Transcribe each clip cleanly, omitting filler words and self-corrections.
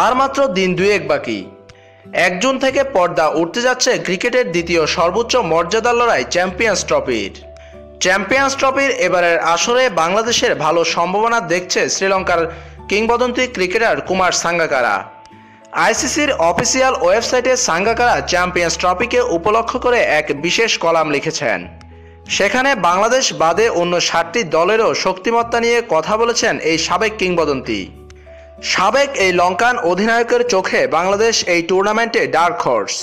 আর মাত্র দিন দুয়েক বাকি। 1 জুন থেকে পর্দা উঠতে যাচ্ছে ক্রিকেটের দ্বিতীয় সর্বোচ্চ মর্যাদার লড়াই চ্যাম্পিয়ন্স ট্রফির। চ্যাম্পিয়ন্স ট্রফির এবারের আসরে বাংলাদেশের ভালো সম্ভাবনা দেখছে শ্রীলঙ্কার কিংবদন্তি ক্রিকেটার কুমার সাঙ্গাকারা। আইসিসির অফিসিয়াল ওয়েবসাইটে সাঙ্গাকারা চ্যাম্পিয়ন্স ট্রফিকে উপলক্ষ করে এক বিশেষ কলাম লিখেছেন। সেখানে বাংলাদেশ বাদে অন্য 7টি দলেরও শক্তিমত্তা নিয়ে কথা বলেছেন এই সাবেক কিংবদন্তি। সাবেক এই লঙ্কান অধিনায়কের চোখে বাংলাদেশ এই টুর্নামেন্টে ডার্ক হর্স।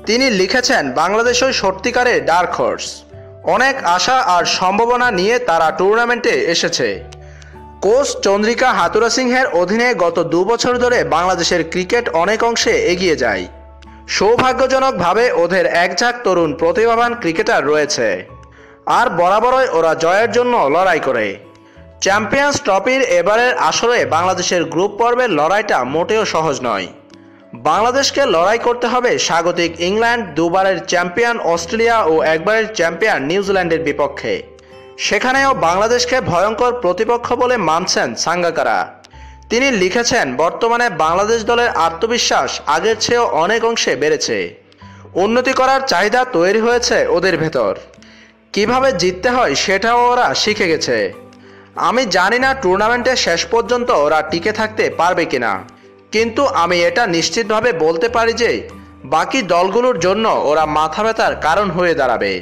তিনি লিখেছেন, বাংলাদেশও সত্যিকারের ডার্ক হর্স। অনেক আশা আর সম্ভাবনা নিয়ে তারা টুর্নামেন্টে এসেছে। কোচ চন্দ্রিকা হাথুরুসিংহের অধীনে গত 2 বছর ধরে বাংলাদেশের ক্রিকেট অনেক অংশে এগিয়ে যায়। সৌভাগ্যজনকভাবে ওদের একঝাঁক তরুণ প্রতিভাবান ক্রিকেটার রয়েছে, আর বরাবরই ওরা জয়ের জন্য লড়াই করে। চ্যাম্পিয়ন্স ট্রফির এবারের আসরে বাংলাদেশের গ্রুপ পর্বের লড়াইটা মোটেও সহজ নয়। বাংলাদেশকে লড়াই করতে হবে স্বাগতিক ইংল্যান্ড, 2বারের চ্যাম্পিয়ন অস্ট্রেলিয়া ও 1বারের চ্যাম্পিয়ন নিউজিল্যান্ডের বিপক্ষে। সেখানেও বাংলাদেশকে ভয়ঙ্কর প্রতিপক্ষ বলে মানছেন সাঙ্গাকারা। তিনি লিখেছেন, বর্তমানে বাংলাদেশ দলের আত্মবিশ্বাস আগের চেয়েও অনেক অংশে বেড়েছে। উন্নতি করার চাহিদা তৈরি হয়েছে ওদের ভেতর। কিভাবে জিততে হয় সেটাও ওরা শিখে গেছে। আমি জানি না টুর্নামেন্টে শেষ পর্যন্ত ওরা টিকে থাকতে পারবে কিনা, কিন্তু আমি এটা নিশ্চিতভাবে বলতে পারি যে বাকি দলগুলোর জন্য ওরা মাথা ব্যথার কারণ হয়ে দাঁড়াবে।